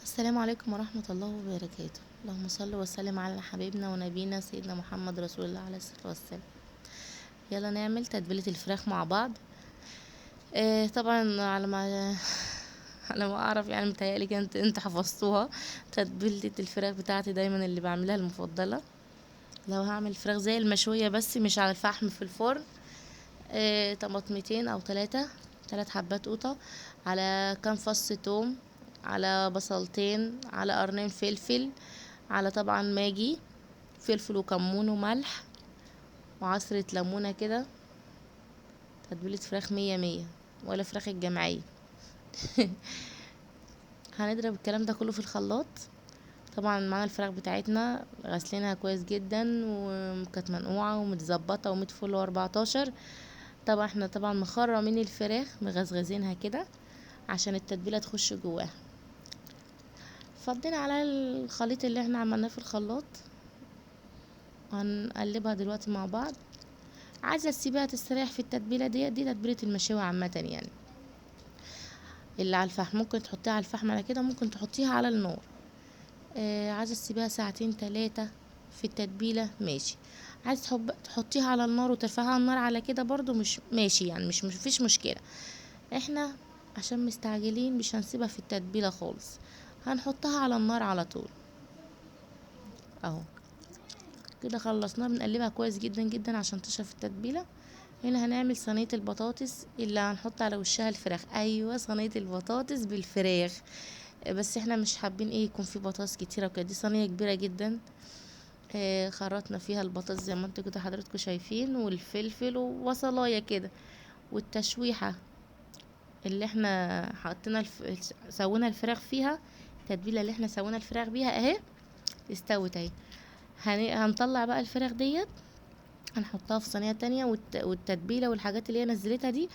السلام عليكم ورحمة الله وبركاته. اللهم صل وسلم على حبيبنا ونبينا سيدنا محمد رسول الله عليه الصلاة والسلام. يلا نعمل تتبيلة الفراخ مع بعض. طبعا على ما اعرف، يعني متهيألي كانت انت حفظتوها. تتبيلة الفراخ بتاعتي دايما اللي بعملها المفضلة. لو هعمل فراخ زي المشوية بس مش على الفحم في الفرن، طماطمتين او تلات حبات قوطة، على كام فص توم، على بصلتين، على قرنين فلفل، على طبعا ماجي، فلفل وكمون وملح وعصرة ليمونة كده. تتبيلة فراخ مية مية، ولا فراخ الجمعية. هنضرب الكلام ده كله في الخلاط. طبعا معانا الفراخ بتاعتنا غسلينها كويس جدا وكانت منقوعة ومتظبطة ومية فل واربعتاشر. طبعا احنا مخرمين الفراخ مغزغزينها كده عشان التتبيلة تخش جواها. فضينا على الخليط اللي احنا عملناه في الخلاط، هنقلبها دلوقتي مع بعض. عايزه تسيبيها تستريح في التتبيله دي تتبيله المشاوي عامه يعني. اللي على الفحم ممكن تحطيها على الفحم على كده، ممكن تحطيها على النار. عايزه تسيبيها ساعتين تلاتة في التتبيله ماشي. عايزه تحطيها على النار وترفعها على النار على كده برضو مش ماشي، يعني مش فيش مشكله. احنا عشان مستعجلين مش هنسيبها في التتبيله خالص، هنحطها على النار على طول. اهو كده خلصناها، بنقلبها كويس جدا جدا عشان تشرب التتبيله. هنا هنعمل صينيه البطاطس اللي هنحط على وشها الفراخ. ايوه، صينيه البطاطس بالفراخ. بس احنا مش حابين يكون في بطاطس كتيره وكده، دي صينيه كبيره جدا. خرطنا فيها البطاطس زي ما انتوا كده حضراتكم شايفين، والفلفل وبصلايه كده، والتشويحه اللي احنا حطينا سوينا الفراخ فيها. التتبيله اللي احنا سوينا الفراخ بيها اهي استوت اهي. هنطلع بقى الفراخ ديت، هنحطها في صينية تانية، والتتبيلة والحاجات اللي هي نزلتها دي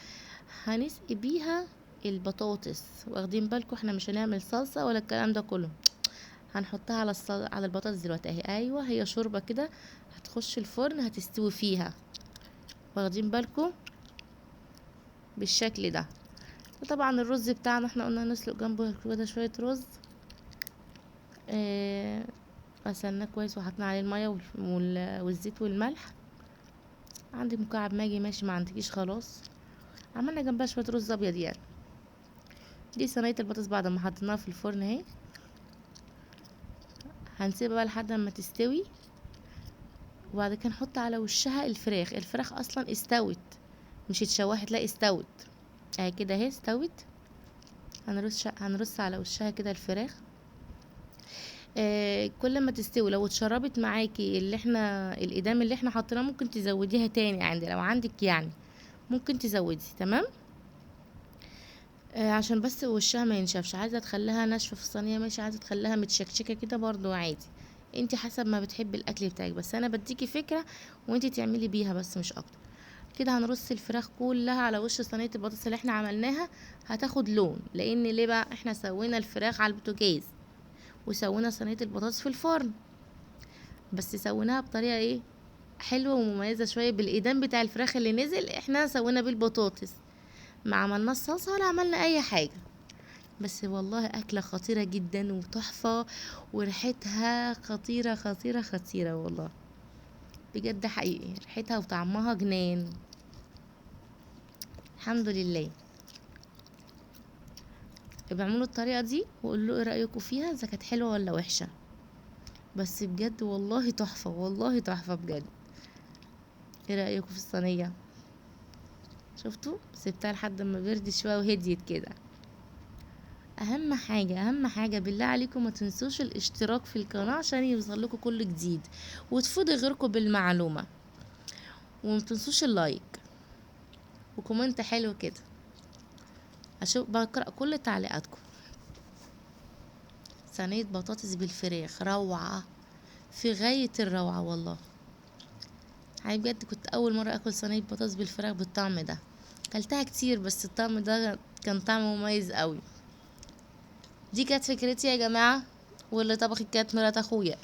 هنسقي بيها البطاطس. واخدين بالكم احنا مش هنعمل صلصة ولا الكلام ده كله، هنحطها على البطاطس دلوقتي اهي. ايوه، هي شوربة كده هتخش الفرن هتستوي فيها. واخدين بالكم بالشكل ده. وطبعا الرز بتاعنا احنا قلنا نسلق جنبه كده شوية رز. غسلناه كويس وحطينا عليه المية والزيت والملح. عندك مكعب ماجي ماشي، ما عندكيش خلاص. عملنا جنبها شويه رز ابيض يعني. دي صينيه البطاطس بعد ما حطيناها في الفرن اهي. هنسيبها بقى لحد ما تستوي، وبعد كده نحط على وشها الفراخ اصلا استوت، مش اتشوحت، لا استوت اهي كده اهي استوت. هنرص على وشها كده الفراخ. كل ما تستوي لو اتشربت معاكي الإدام اللي احنا حطيناه ممكن تزوديها تاني عندي، لو عندك يعني ممكن تزودي. تمام. عشان بس وشها ما ينشفش. عايزه تخليها ناشفه في الصينيه ماشي، عايزه تخليها متشكشكه كده برضو عادي. انتي حسب ما بتحبي الاكل بتاعك، بس انا بديكي فكره وانتي تعملي بيها بس مش اكتر. كده هنرص الفراخ كلها على وش صينيه البطاطس اللي احنا عملناها. هتاخد لون، لان ليه بقى؟ احنا سوينا الفراخ على البوتاجاز وسوينا صينيه البطاطس في الفرن، بس سويناها بطريقه حلوه ومميزه شويه بالايدام بتاع الفراخ اللي نزل. احنا سوينا بالبطاطس، ما عملنا الصلصه ولا عملنا اي حاجه. بس والله أكلة خطيرة جدا وتحفة، وريحتها خطيرة خطيرة خطيرة والله، بجد حقيقي ريحتها وطعمها جنان. الحمد لله. بعملوا الطريقة دي وقولوا ايه رأيكم فيها، اذا كانت حلوة ولا وحشة. بس بجد والله تحفة، والله تحفة بجد. ايه رأيكم في الصينية؟ شفتوا؟ سبتها لحد ما بردت شوية وهديت كده. اهم حاجه بالله عليكم ما تنسوش الاشتراك في القناه عشان يوصل لكم كل جديد، وتفيدوا غيركم بالمعلومه. وما تنسوش اللايك وكومنت حلو كده، اشوف بقرا كل تعليقاتكم. صينيه بطاطس بالفراخ روعه، في غايه الروعه والله. هاي بجد كنت اول مره اكل صينيه بطاطس بالفراخ بالطعم ده. كلتها كتير بس الطعم ده كان طعم مميز قوي. دي كانت فكرتي يا جماعه، واللي طبخت كانت مرات اخويا.